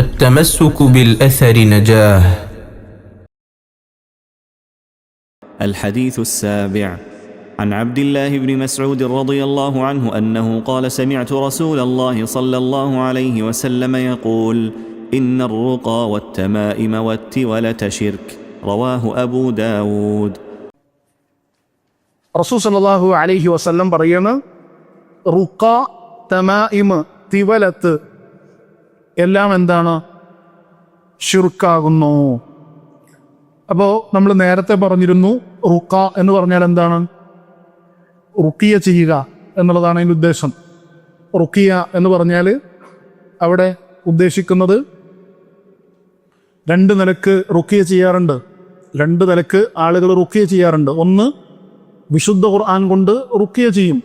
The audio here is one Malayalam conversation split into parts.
التمسك بالأثر نجاه. الحديث السابع عن عبد الله بن مسعود رضي الله عنه أنه قال: سمعت رسول الله صلى الله عليه وسلم يقول: إن الرقى والتمائم والتولة شرك. رواه أبو داود. റസൂൽ സല്ലല്ലാഹു അലൈഹി വസല്ലം പറയുന്ന റുഖ, തമായിം, തിവലത്ത് എല്ലാം എന്താണ്? ശിർക്കാകുന്നു. അപ്പോൾ നമ്മൾ നേരത്തെ പറഞ്ഞിരുന്നു, റുഖ എന്ന് പറഞ്ഞാൽ എന്താണ്? റുഖിയ ചെയ്യുക എന്നുള്ളതാണ് അതിൻ്റെ ഉദ്ദേശം. റുഖിയ എന്ന് പറഞ്ഞാൽ അവിടെ ഉദ്ദേശിക്കുന്നത് രണ്ട് നിലക്ക് റുഖിയ ചെയ്യാറുണ്ട്. രണ്ട് നിലക്ക് ആളുകൾ റുഖിയ ചെയ്യാറുണ്ട്. ഒന്ന്, വിശുദ്ധ ഖുർആൻ കൊണ്ട് റുഖിയ ചെയ്യും.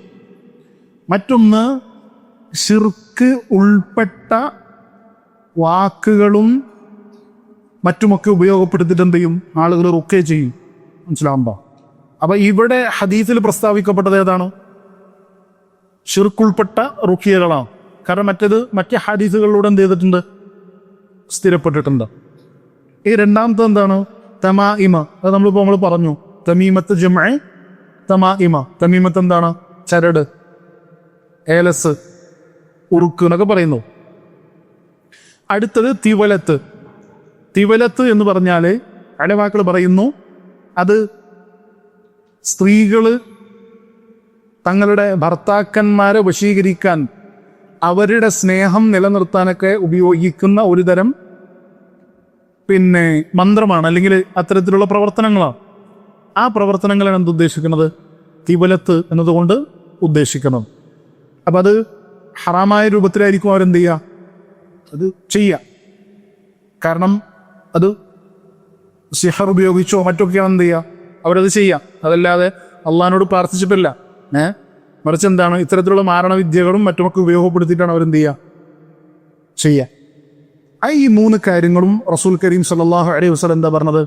മറ്റൊന്ന്, ശിർക്ക് ഉൾപ്പെട്ട വാക്കുകളും മറ്റുമൊക്കെ ഉപയോഗപ്പെടുത്തിയിട്ട് എന്ത് ചെയ്യും? ആളുകൾ റുഖിയ ചെയ്യും. മനസ്സിലാവുമ്പോ? അപ്പൊ ഇവിടെ ഹദീസിൽ പ്രസ്താവിക്കപ്പെട്ടത് ഏതാണ്? ശിർക്കുൾപ്പെട്ട റുഖിയകളാണ്. കാരണം മറ്റേ ഹദീസുകളിലൂടെ എന്ത് ചെയ്തിട്ടുണ്ട്? സ്ഥിരപ്പെട്ടിട്ടുണ്ട്. ഈ രണ്ടാമത്തെ എന്താണ്? തമായിമ. അത് നമ്മൾ പറഞ്ഞു, തമീമത്ത് ജംഅ തമായിമ. തമീമത്ത് എന്താണ്? ചരട്, ഏലസ്, ഉറുക്ക് എന്നൊക്കെ പറയുന്നു. അടുത്തത് തിവലത്ത്. തിവലത്ത് എന്ന് പറഞ്ഞാൽ അലവാക്കൾ പറയുന്നു, അത് സ്ത്രീകള് തങ്ങളുടെ ഭർത്താക്കന്മാരെ വശീകരിക്കാൻ, അവരുടെ സ്നേഹം നിലനിർത്താനൊക്കെ ഉപയോഗിക്കുന്ന ഒരു തരം മന്ത്രമാണ്, അല്ലെങ്കിൽ അത്തരത്തിലുള്ള പ്രവർത്തനങ്ങളാണ്. ആ പ്രവർത്തനങ്ങളാണ് എന്തുദ്ദേശിക്കുന്നത്? തിവലത്ത് എന്നതുകൊണ്ട് ഉദ്ദേശിക്കുന്നത്. അപ്പം അത് ഹറാമായ രൂപത്തിലായിരിക്കും അവരെന്ത് ചെയ്യുക? അത് ചെയ്യുക. കാരണം അത് സിഹർ ഉപയോഗിച്ചോ മറ്റൊക്കെയാണ് എന്ത് ചെയ്യുക? അവരത് ചെയ്യാം. അതല്ലാതെ അള്ളാഹിനോട് പ്രാർത്ഥിച്ചിട്ടില്ല. മറിച്ച് എന്താണ്? ഇത്തരത്തിലുള്ള മാരണവിദ്യകളും മറ്റുമൊക്കെ ഉപയോഗപ്പെടുത്തിയിട്ടാണ് അവരെന്ത് ചെയ്യുക. ഈ മൂന്ന് കാര്യങ്ങളും റസൂൽ കരീം സല്ലല്ലാഹു അലൈഹി വസല്ലം എന്താ പറഞ്ഞത്?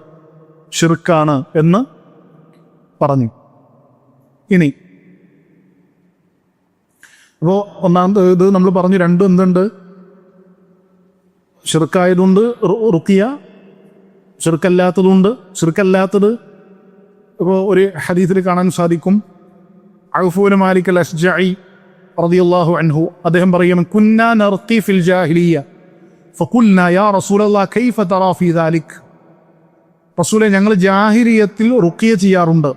ശിർക്കാണ് എന്ന് പറഞ്ഞു. ഇനി അപ്പോൾ ഒന്നാമത് ഇത് നമ്മൾ പറഞ്ഞു, രണ്ടും എന്തുണ്ട്? ശിർക്കായതുകൊണ്ട് റുഖിയ, ശിർക്കല്ലാത്തതുണ്ട്. ശിർക്കല്ലാത്തത് ഇപ്പോൾ ഒരു ഹദീസിൽ കാണാൻ സാധിക്കും. ഔഫ് ഇബ്നു മാലിക് അൽ-അശ്ജഈ റളിയല്ലാഹു അൻഹു അദ്ദേഹം പറയുന്നു, കുന്നാ നർഖി ഫിൽ ജാഹിലിയ്യ ഫഖുൽനാ യാ റസൂലല്ലാഹ് കൈഫ തറാ ഫീ ദാലിക്. റസൂലെ, ഞങ്ങൾ ജാഹിലിയത്തിൽ റുഖിയ ചെയ്യാറുണ്ട്.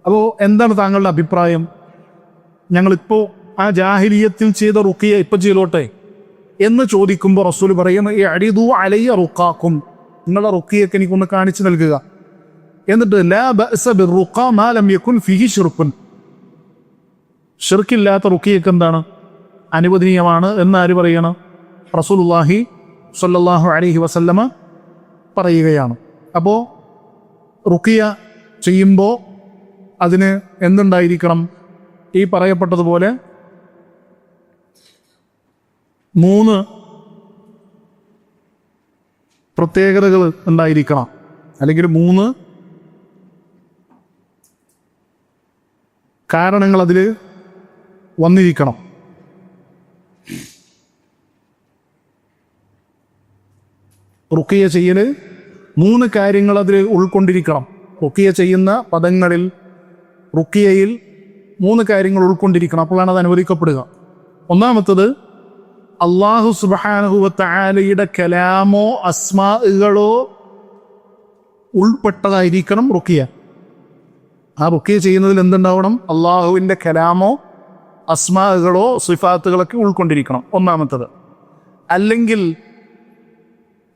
അപ്പോൾ എന്താണ് താങ്കളുടെ അഭിപ്രായം? ഞങ്ങളിപ്പോൾ ആ ജാഹിലിയത്തിൽ ചെയ്ത റുഖിയ ഇപ്പം ചെയ്തോട്ടെ എന്ന് ചോദിക്കുമ്പോൾ റസൂൽ പറയുന്നു, അരിദു അലയ്യ റുഖാക്കും, നിങ്ങളുടെ റുഖിയൊക്കെ എനിക്കൊന്ന് കാണിച്ചു നൽകുക. എന്നിട്ട് ലാ ബഅസ ബിർറുഖ മാ ലം യകുൻ ഫീഹി ശിർക്കുൻ, ശിർക്കില്ലാത്ത റുഖിയൊക്കെ എന്താണ്? അനുവദനീയമാണ് എന്ന് ആര് പറയണം? റസൂലുള്ളാഹി സ്വല്ലല്ലാഹു അലൈഹി വസല്ലമ പറയുകയാണ്. അപ്പോൾ റുഖിയ ചെയ്യുമ്പോൾ അതിന് എന്തുണ്ടായിരിക്കണം? ഈ പറയപ്പെട്ടതുപോലെ 3 പ്രത്യേകതകൾ ഉണ്ടായിരിക്കണം, അല്ലെങ്കിൽ 3 കാരണങ്ങൾ അതിൽ വന്നിരിക്കണം. റുഖിയ ചെയ്യൽ 3 കാര്യങ്ങൾ അതിൽ ഉൾക്കൊണ്ടിരിക്കണം. റുഖിയ ചെയ്യുന്ന പദങ്ങളിൽ, റുഖിയയിൽ 3 കാര്യങ്ങൾ ഉൾക്കൊണ്ടിരിക്കണം. അപ്പോഴാണ് അത് അനുവദിക്കപ്പെടുക. ഒന്നാമത്തത്, അല്ലാഹു സുബ്ഹാനഹു വ തആലയുടെ കലാമോ അസ്മാകളോ ഉൾപ്പെട്ടതായിരിക്കണം റുഖിയ. ആ റുഖിയ ചെയ്യുന്നതിൽ എന്തുണ്ടാവണം? അള്ളാഹുവിൻ്റെ കലാമോ അസ്മാകളോ സിഫാത്തുകളൊക്കെ ഉൾക്കൊണ്ടിരിക്കണം, ഒന്നാമത്തത്. അല്ലെങ്കിൽ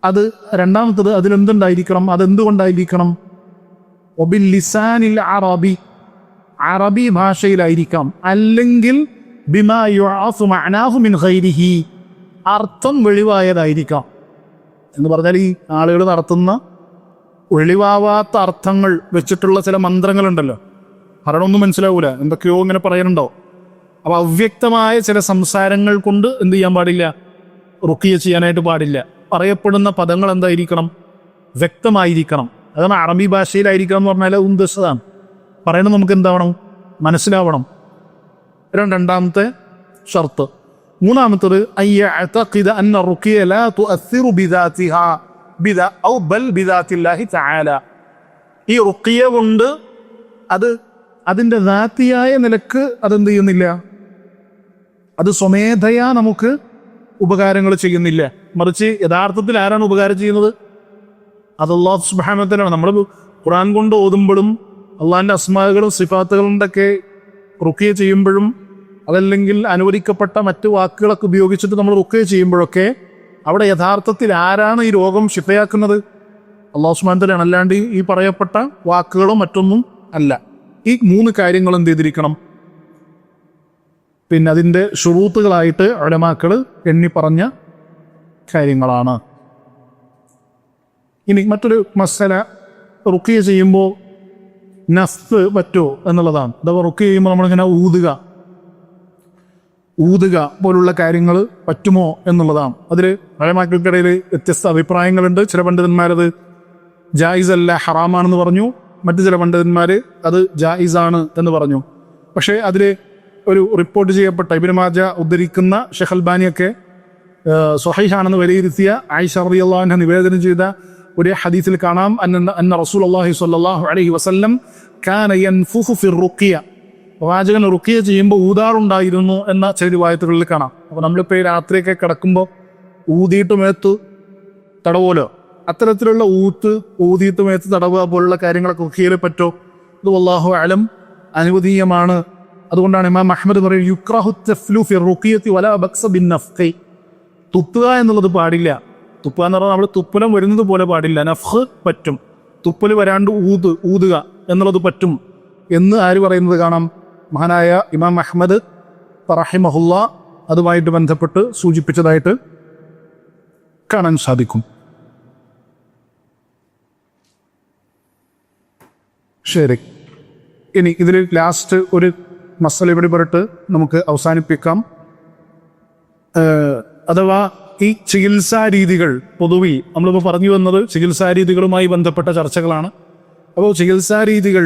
അത് രണ്ടാമത്തത്, അതിലെന്തുണ്ടായിരിക്കണം? അതെന്തുകൊണ്ടായിരിക്കണം? ഒബിൽ ലിസാനിൽ അറബി, അറബി ഭാഷയിലായിരിക്കാം. അല്ലെങ്കിൽ ബിമാ യുഅഫു മഅനാഹു മിൻ ഗൈരിഹി, അർത്ഥം വെളിവായതായിരിക്കാം. എന്ന് പറഞ്ഞാൽ ഈ ആളുകൾ നടത്തുന്ന വെളിവാവാത്ത അർത്ഥങ്ങൾ വെച്ചിട്ടുള്ള ചില മന്ത്രങ്ങളുണ്ടല്ലോ, പറയണമൊന്നും മനസ്സിലാവൂല, എന്തൊക്കെയോ ഇങ്ങനെ പറയാനുണ്ടാവും. അപ്പോൾ അവ്യക്തമായ ചില സംസാരങ്ങൾ കൊണ്ട് എന്ത് ചെയ്യാൻ പാടില്ല? റുഖിയ ചെയ്യാനായിട്ട് പാടില്ല. പറയപ്പെടുന്ന പദങ്ങൾ എന്തായിരിക്കണം? വ്യക്തമായിരിക്കണം. അതാണ് അറബി ഭാഷയിലായിരിക്കണം എന്ന് പറഞ്ഞാൽ ഉദ്ദേശതാണ്. പറയുന്നത് നമുക്ക് എന്താവണം? മനസ്സിലാവണം. രണ്ടാമത്തെ ഷർത്ത്, മൂന്നാമത്തത് അയ്യഅതഖിദ അന്ന റുഖിയ ലാ തുഅസ്സിറു ബിദാതിഹാ ഔ ബൽ ബിദാതില്ലാഹി തആല. ഈ റുഖിയ കൊണ്ട് അത് അതിൻ്റെ ദാത്തിയായ നിലക്ക് അതെന്ത് ചെയ്യുന്നില്ല, അത് സ്വമേധയാ നമുക്ക് ഉപകാരങ്ങൾ ചെയ്യുന്നില്ല. മറിച്ച് യഥാർത്ഥത്തിൽ ആരാണ് ഉപകാരം ചെയ്യുന്നത്? അത് അല്ലാഹു സുബ്ഹാനഹു വ തആല. നമ്മൾ ഖുർആൻ കൊണ്ട് ഓതുമ്പോഴും അള്ളാഹിൻ്റെ അസ്മാകളും സിഫാത്തുകളും ഒക്കെ റുഖിയ ചെയ്യുമ്പോഴും അതല്ലെങ്കിൽ അനുവദിക്കപ്പെട്ട മറ്റ് വാക്കുകളൊക്കെ ഉപയോഗിച്ചിട്ട് നമ്മൾ റുഖിയ ചെയ്യുമ്പോഴൊക്കെ അവിടെ യഥാർത്ഥത്തിൽ ആരാണ് ഈ രോഗം ശിഫയാക്കുന്നത്? അല്ലാഹു സുബ്ഹാനഹു വ തആലയാണ്. അല്ലാണ്ട് ഈ പറയപ്പെട്ട വാക്കുകളോ മറ്റൊന്നും അല്ല. ഈ 3 കാര്യങ്ങൾ എന്ത് ചെയ്തിരിക്കണം? പിന്നെ അതിൻ്റെ ശുറൂത്തുകളായിട്ട് ഉലമാക്കൾ എണ്ണി പറഞ്ഞ കാര്യങ്ങളാണ്. ഇനി മറ്റൊരു മസല, റുഖിയ ചെയ്യുമ്പോൾ നഫ്സ് പറ്റുമോ എന്നുള്ളതാണ്. അഥവാ റുഖിയ ചെയ്യുമ്പോൾ നമ്മളിങ്ങനെ ഊതുക പോലുള്ള കാര്യങ്ങൾ പറ്റുമോ എന്നുള്ളതാണ്. അതിൽ ഉലമാക്കൾക്കിടയിൽ വ്യത്യസ്ത അഭിപ്രായങ്ങളുണ്ട്. ചില പണ്ഡിതന്മാരത് ജായിസ് അല്ല, ഹറാമാണെന്ന് പറഞ്ഞു. മറ്റു ചില പണ്ഡിതന്മാർ അത് ജായിസാണ് എന്ന് പറഞ്ഞു. പക്ഷേ അതിൽ ഒരു റിപ്പോർട്ട് ചെയ്യപ്പെട്ട ഇബ്നു മാജ ഉദ്ധരിക്കുന്ന ഷെയ്ഖ് അൽബാനിയൊക്കെ സ്വഹീഹാണെന്ന് വിലയിരുത്തിയ ആയിഷ റളിയല്ലാഹു അൻഹ നിവേദനം ചെയ്ത ഒരു ഹദീസിൽ കാണാം, അന്ന റസൂലുള്ളാഹി സ്വല്ലല്ലാഹു അലൈഹി വസല്ലം കാന യൻഫുഖു ഫി റുഖിയ, പ്രവാചകൻ റുഖിയ ചെയ്യുമ്പോൾ ഊതാറുണ്ടായിരുന്നു എന്ന ചില റിവായത്തുകളിൽ കാണാം. അപ്പോൾ നമ്മളിപ്പോൾ രാത്രിയൊക്കെ കിടക്കുമ്പോൾ ഊതിയിട്ട് മേത്ത് തടവുമല്ലോ, അത്തരത്തിലുള്ള ഊതിയിട്ട് മേത്ത് തടവുക പോലുള്ള കാര്യങ്ങളൊക്കെ റുഖിയയിൽ പറ്റോ? ഇത് വല്ലാഹു അലം അനുവദീയമാണ്. അതുകൊണ്ടാണ് ഇമാം അഹ്മദ് പറയുന്നത് യുക്റഹു തഫ്ലു ഫി റുഖിയത്തി വലാ ബക്സ ബിൻ നഫ്ഖി. തുപ്പുക എന്നുള്ളത് പാടില്ല. തുപ്പുക എന്ന് പറഞ്ഞാൽ നമ്മൾ തുപ്പലം വരുന്നത് പോലെ പാടില്ല. നഫ്ഖ് പറ്റും, തുപ്പൽ വരാണ്ട് ഊതുക എന്നുള്ളത് പറ്റും എന്ന് ആര് പറയുന്നത് കാണാം? മഹാനായ ഇമാം അഹ്മദ് റഹിമഹുല്ലാ അതുമായിട്ട് ബന്ധപ്പെട്ട് സൂചിപ്പിച്ചതായിട്ട് കാണാൻ സാധിക്കും. ശരി, ഇനി ഇതിൽ ലാസ്റ്റ് ഒരു മസല ഇവിടെ പറഞ്ഞിട്ട് നമുക്ക് അവസാനിപ്പിക്കാം. അഥവാ ഈ ചികിത്സാ രീതികൾ പൊതുവെ നമ്മളിപ്പോൾ പറഞ്ഞു വന്നത് ചികിത്സാ രീതികളുമായി ബന്ധപ്പെട്ട ചർച്ചകളാണ്. അപ്പോൾ ചികിത്സാ രീതികൾ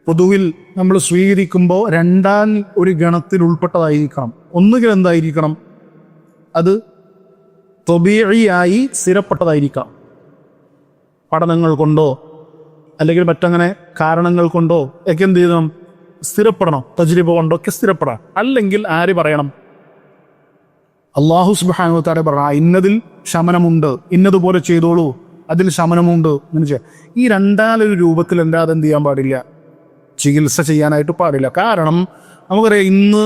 പൊതുവിൽ നമ്മൾ സ്വീകരിക്കുമ്പോൾ രണ്ടാം ഒരു ഗണത്തിൽ ഉൾപ്പെട്ടതായിരിക്കണം. ഒന്നുകിൽ എന്തായിരിക്കണം, അത് ത്വബീഇയായി സ്ഥിരപ്പെട്ടതായിരിക്കാം. പഠനങ്ങൾ കൊണ്ടോ അല്ലെങ്കിൽ മറ്റങ്ങനെ കാരണങ്ങൾ കൊണ്ടോ ഒക്കെ എന്ത് ചെയ്യണം, സ്ഥിരപ്പെടണം. തജ്രിബ കൊണ്ടോ ഒക്കെ സ്ഥിരപ്പെടാം. അല്ലെങ്കിൽ ആര് പറയണം? അല്ലാഹു സുബ്ഹാനഹു വ തആല പറയാം, ഇന്നതിൽ ശമനമുണ്ട്, ഇന്നതുപോലെ ചെയ്തോളൂ, അതിൽ ശമനമുണ്ട് എന്ന് ചെയ്യാം. ഈ രണ്ടാലൊരു രൂപത്തിൽ അല്ലാതെ എന്ത് ചെയ്യാൻ പാടില്ല, ചികിത്സ ചെയ്യാനായിട്ട് പാടില്ല. കാരണം നമുക്കറിയാം ഇന്ന്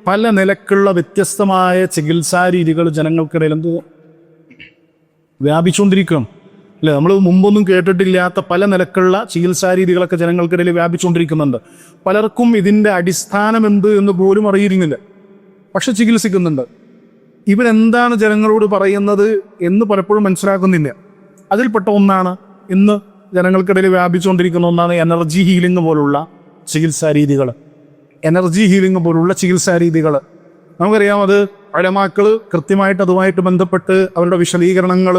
പല നിലക്കുള്ള വ്യത്യസ്തമായ ചികിത്സാ രീതികൾ ജനങ്ങൾക്കിടയിൽ എന്ത് വ്യാപിച്ചുകൊണ്ടിരിക്കണം അല്ലേ? നമ്മൾ മുമ്പൊന്നും കേട്ടിട്ടില്ലാത്ത പല നിലക്കുള്ള ചികിത്സാ രീതികളൊക്കെ ജനങ്ങൾക്കിടയിൽ വ്യാപിച്ചുകൊണ്ടിരിക്കുന്നുണ്ട്. പലർക്കും ഇതിൻ്റെ അടിസ്ഥാനം എന്ത് എന്ന് പോലും അറിയുന്നില്ല, പക്ഷെ ചികിത്സിക്കുന്നുണ്ട്. ഇവരെന്താണ് ജനങ്ങളോട് പറയുന്നത് എന്ന് പലപ്പോഴും മനസ്സിലാക്കുന്നില്ല. അതിൽപ്പെട്ട ഒന്നാണ് ഇന്ന് ജനങ്ങൾക്കിടയിൽ വ്യാപിച്ചുകൊണ്ടിരിക്കുന്ന ഒന്നാണ് എനർജി ഹീലിംഗ് പോലുള്ള ചികിത്സാ രീതികൾ. നമുക്കറിയാം, അത് ഉലമാക്കൾ കൃത്യമായിട്ട് അതുമായിട്ട് ബന്ധപ്പെട്ട് അവരുടെ വിശദീകരണങ്ങൾ,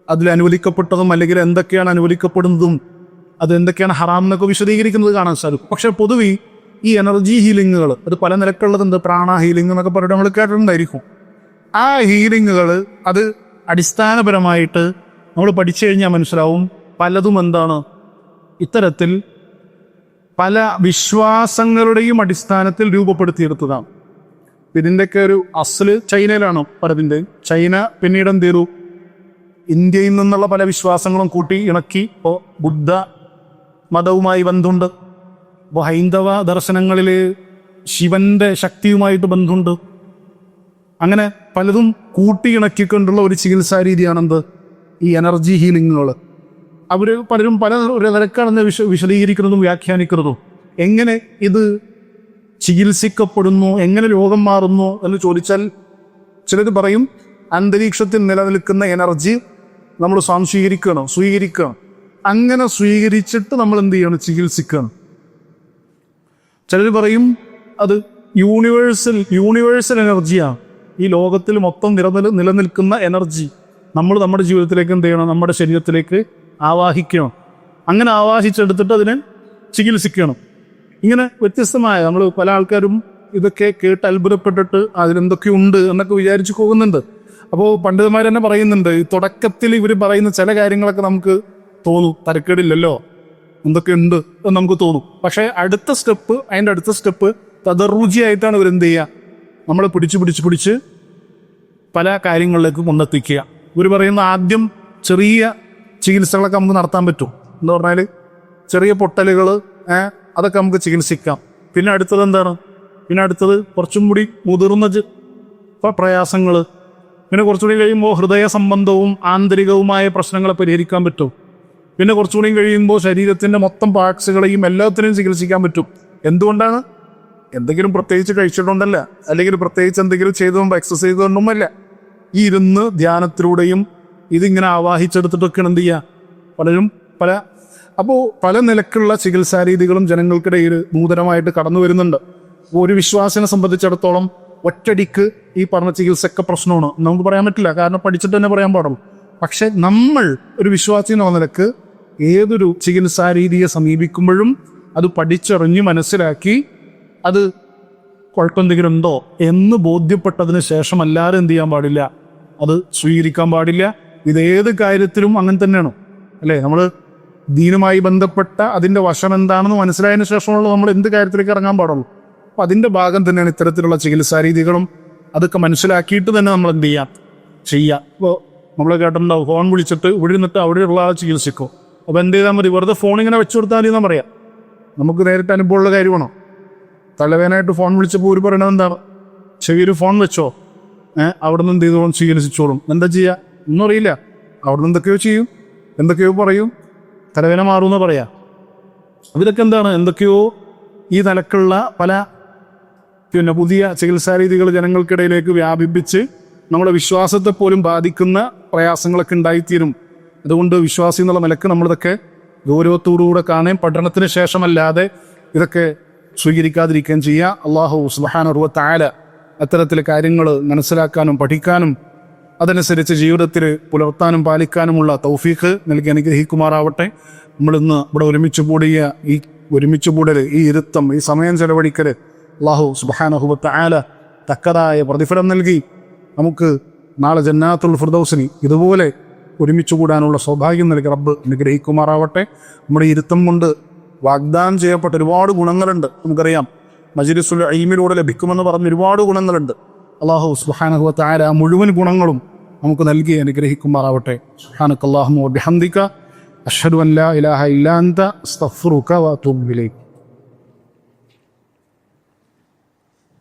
അതിൽ അനുവദിക്കപ്പെട്ടതും അല്ലെങ്കിൽ എന്തൊക്കെയാണ് അനുവദിക്കപ്പെടുന്നതും അത് എന്തൊക്കെയാണ് ഹറാം എന്നൊക്കെ വിശദീകരിക്കുന്നത് കാണാൻ സാധിക്കും. പക്ഷെ പൊതുവെ ഈ എനർജി ഹീലിങ്ങുകൾ അത് പല നിലക്കുള്ളതുണ്ട്. പ്രാണ ഹീലിംഗ് എന്നൊക്കെ പറഞ്ഞിട്ട് നമ്മൾ കേട്ടിട്ടുണ്ടായിരിക്കും. ആ ഹീലിങ്ങുകൾ അത് അടിസ്ഥാനപരമായിട്ട് നമ്മൾ പഠിച്ചു കഴിഞ്ഞാൽ മനസ്സിലാവും പലതും എന്താണ് ഇത്തരത്തിൽ പല വിശ്വാസങ്ങളുടെയും അടിസ്ഥാനത്തിൽ രൂപപ്പെടുത്തിയെടുത്തതാണ്. ഇതിൻ്റെയൊക്കെ ഒരു അസല് ചൈനയിലാണോ പലതിൻ്റെ? ചൈന പിന്നീട് എന്ത് ചെയ്തു, ഇന്ത്യയിൽ നിന്നുള്ള പല വിശ്വാസങ്ങളും കൂട്ടി ഇണക്കി. ഇപ്പോൾ ബുദ്ധ മതവുമായി ബന്ധമുണ്ട്, ഇപ്പോൾ ഹൈന്ദവ ദർശനങ്ങളിൽ ശിവന്റെ ശക്തിയുമായിട്ട് ബന്ധമുണ്ട്. അങ്ങനെ പലതും കൂട്ടി ഇണക്കിക്കൊണ്ടുള്ള ഒരു ചികിത്സാ രീതിയാണെന്ത് ഈ എനർജി ഹീലിങ്ങുകൾ. അവർ പലരും പല നിലക്കാണെന്ന് വിശദീകരിക്കുന്നതും വ്യാഖ്യാനിക്കുന്നതും. എങ്ങനെ ഇത് ചികിത്സിക്കപ്പെടുന്നു, എങ്ങനെ രോഗം മാറുന്നു എന്ന് ചോദിച്ചാൽ ചിലർ പറയും അന്തരീക്ഷത്തിൽ നിലനിൽക്കുന്ന എനർജി നമ്മൾ സ്വീകരിക്കണം. അങ്ങനെ സ്വീകരിച്ചിട്ട് നമ്മൾ എന്ത് ചെയ്യണം, ചികിത്സിക്കണം. ചിലർ പറയും അത് യൂണിവേഴ്സൽ എനർജിയാണ്, ഈ ലോകത്തിൽ മൊത്തം നിലനിൽക്കുന്ന എനർജി നമ്മൾ നമ്മുടെ ജീവിതത്തിലേക്ക് എന്ത് ചെയ്യണം, നമ്മുടെ ശരീരത്തിലേക്ക് ആവാഹിക്കണം. അങ്ങനെ ആവാഹിച്ചെടുത്തിട്ട് അതിനെ ചികിത്സിക്കണം. ഇങ്ങനെ വ്യത്യസ്തമായ നമ്മൾ പല ആൾക്കാരും ഇതൊക്കെ കേട്ട് അത്ഭുതപ്പെട്ടിട്ട് അതിലെന്തൊക്കെയുണ്ട് എന്നൊക്കെ വിചാരിച്ചു പോകുന്നുണ്ട്. അപ്പോൾ പണ്ഡിതന്മാർ തന്നെ പറയുന്നുണ്ട്, ഈ തുടക്കത്തിൽ ഇവർ പറയുന്ന ചില കാര്യങ്ങളൊക്കെ നമുക്ക് തോന്നും തരക്കേടില്ലല്ലോ, എന്തൊക്കെയുണ്ട് എന്ന് നമുക്ക് തോന്നും. പക്ഷേ അതിൻ്റെ അടുത്ത സ്റ്റെപ്പ് തദർറുചിയായിട്ടാണ് ഇവരെന്ത് ചെയ്യുക, നമ്മളെ പിടിച്ച് പല കാര്യങ്ങളിലേക്ക് കൊണ്ടെത്തിക്കുക. ഇവർ പറയുന്ന ആദ്യം ചെറിയ ചികിത്സകളൊക്കെ നമുക്ക് നടത്താൻ പറ്റും. എന്ന് പറഞ്ഞാൽ ചെറിയ പൊട്ടലുകൾ അതൊക്കെ നമുക്ക് ചികിത്സിക്കാം. പിന്നെ അടുത്തത് എന്താണ്? പിന്നെ അടുത്തത് കുറച്ചും കൂടി മുതിർന്ന പ്രയാസങ്ങൾ, പിന്നെ കുറച്ചുകൂടി കഴിയുമ്പോൾ ഹൃദയ സംബന്ധവും ആന്തരികവുമായ പ്രശ്നങ്ങളെ പരിഹരിക്കാൻ പറ്റും. പിന്നെ കുറച്ചുകൂടി കഴിയുമ്പോൾ ശരീരത്തിൻ്റെ മൊത്തം പാർട്സുകളെയും എല്ലാത്തിനെയും ചികിത്സിക്കാൻ പറ്റും. എന്തുകൊണ്ടാണ്? എന്തെങ്കിലും പ്രത്യേകിച്ച് കഴിച്ചിട്ടുണ്ടല്ല, അല്ലെങ്കിൽ പ്രത്യേകിച്ച് എന്തെങ്കിലും ചെയ്തുകൊണ്ടോ എക്സസൈസ് ചെയ്തുകൊണ്ടൊന്നുമല്ല. ഈ ഇരുന്ന് ധ്യാനത്തിലൂടെയും ഇതിങ്ങനെ ആവാഹിച്ചെടുത്തിട്ടൊക്കെ എന്ത് ചെയ്യുക, പലരും പല നിലക്കുള്ള ചികിത്സാരീതികളും ജനങ്ങൾക്കിടയിൽ നൂതനമായിട്ട് കടന്നു വരുന്നുണ്ട്. ഒരു വിശ്വാസിനെ സംബന്ധിച്ചിടത്തോളം ഒറ്റടിക്ക് ഈ പറഞ്ഞ ചികിത്സയൊക്കെ പ്രശ്നമാണ് നമുക്ക് പറയാൻ പറ്റില്ല, കാരണം പഠിച്ചിട്ട് തന്നെ പറയാൻ പാടുള്ളൂ. പക്ഷെ നമ്മൾ ഒരു വിശ്വാസി എന്ന നിലക്ക് ഏതൊരു ചികിത്സാരീതിയെ സമീപിക്കുമ്പോഴും അത് പഠിച്ചറിഞ്ഞ് മനസ്സിലാക്കി അത് കുഴപ്പമെന്തെങ്കിലും ഉണ്ടോ എന്ന് ബോധ്യപ്പെട്ടതിന് ശേഷം അല്ലാതെ എന്ത് ചെയ്യാൻ പാടില്ല, അത് സ്വീകരിക്കാൻ പാടില്ല. ഇതേത് കാര്യത്തിലും അങ്ങനെ തന്നെയാണ് അല്ലേ? നമ്മൾ ദീനുമായി ബന്ധപ്പെട്ട അതിൻ്റെ വശം എന്താണെന്ന് മനസ്സിലായതിനു ശേഷമുള്ള നമ്മൾ എന്ത് കാര്യത്തിലേക്ക് ഇറങ്ങാൻ പാടുള്ളൂ. അപ്പം അതിൻ്റെ ഭാഗം തന്നെയാണ് ഇത്തരത്തിലുള്ള ചികിത്സാരീതികളും. അതൊക്കെ മനസ്സിലാക്കിയിട്ട് തന്നെ നമ്മൾ എന്ത് ചെയ്യുക. ഇപ്പോൾ നമ്മൾ കേട്ടിട്ടുണ്ടാവും, ഫോൺ വിളിച്ചിട്ട് ഇവിടെ നിന്നിട്ട് അവിടെയുള്ള ആൾ ചികിത്സിക്കും. അപ്പോൾ എന്ത് ചെയ്താൽ മതി, വെറുതെ ഫോൺ ഇങ്ങനെ വെച്ചു കൊടുത്താൽ മതി എന്നാ പറയാം. നമുക്ക് നേരിട്ട് അനുഭവമുള്ള കാര്യമാണോ? തലവേനായിട്ട് ഫോൺ വിളിച്ചപ്പോൾ ഒരു പറയണത് എന്താണ്, ചെവിയിൽ ഫോൺ വെച്ചോ, അവിടെ നിന്ന് എന്ത് ചെയ്തോളും, ചികിത്സിച്ചോളും. എന്താ ചെയ്യുക ഒന്നും അറിയില്ല. അവിടെ നിന്ന് എന്തൊക്കെയോ ചെയ്യും, എന്തൊക്കെയോ പറയും, തലവേന മാറുമെന്ന് പറയാം. ഇതൊക്കെ എന്താണ്, എന്തൊക്കെയോ ഈ നിലക്കുള്ള പല പുതിയ ചികിത്സാരീതികൾ ജനങ്ങൾക്കിടയിലേക്ക് വ്യാപിപ്പിച്ച് നമ്മുടെ വിശ്വാസത്തെ പോലും ബാധിക്കുന്ന പ്രയാസങ്ങളൊക്കെ ഉണ്ടായിത്തീരും. അതുകൊണ്ട് വിശ്വാസി എന്നുള്ള നിലക്ക് നമ്മളിതൊക്കെ ഗൗരവത്തോടുകൂടെ കാണുകയും പഠനത്തിന് ശേഷമല്ലാതെ ഇതൊക്കെ സ്വീകരിക്കാതിരിക്കുകയും ചെയ്യുക. അല്ലാഹു സുബ്ഹാനഹു വ തആല അത്തരത്തിലെ കാര്യങ്ങൾ മനസ്സിലാക്കാനും പഠിക്കാനും അതനുസരിച്ച് ജീവിതത്തിൽ പുലർത്താനും പാലിക്കാനുമുള്ള തൗഫീഖ് നൽകി അനുഗ്രഹിക്കുമാറാവട്ടെ. നമ്മളിന്ന് ഇവിടെ ഒരുമിച്ച് കൂടൽ, ഈ ഇരുത്തം, ഈ സമയം ചെലവഴിക്കൽ അല്ലാഹു സുബ്ഹാനഹു വ തആല തക്കതായ പ്രതിഫലം നൽകി നമുക്ക് നാളെ ജന്നാത്തുൽ ഫിർദൗസിൽ ഇതുപോലെ ഒരുമിച്ച് കൂടാനുള്ള സൗഭാഗ്യം നൽകി റബ്ബ് അനുഗ്രഹിക്കുമാറാവട്ടെ. നമ്മുടെ ഇരുത്തം കൊണ്ട് വാഗ്ദാനം ചെയ്യപ്പെട്ട ഒരുപാട് ഗുണങ്ങളുണ്ട്. നമുക്കറിയാം, മജ്ലിസുൽ ഇൽമിലൂടെ ലഭിക്കുമെന്ന് പറഞ്ഞ ഒരുപാട് ഗുണങ്ങളുണ്ട്. അല്ലാഹു സുബ്ഹാനഹു വ തആല മുഴുവൻ ഗുണങ്ങളും നമുക്ക് നൽകി അനുഗ്രഹിക്കുമാറാവട്ടെ. സുബ്ഹാനകല്ലാഹുമ്മ വ ബിഹംദിക അഷ്ഹദു അൻ ലാ ഇലാഹ ഇല്ലാ അൻത അസ്തഗ്ഫിറുക വ അതൂബു ഇലൈക്.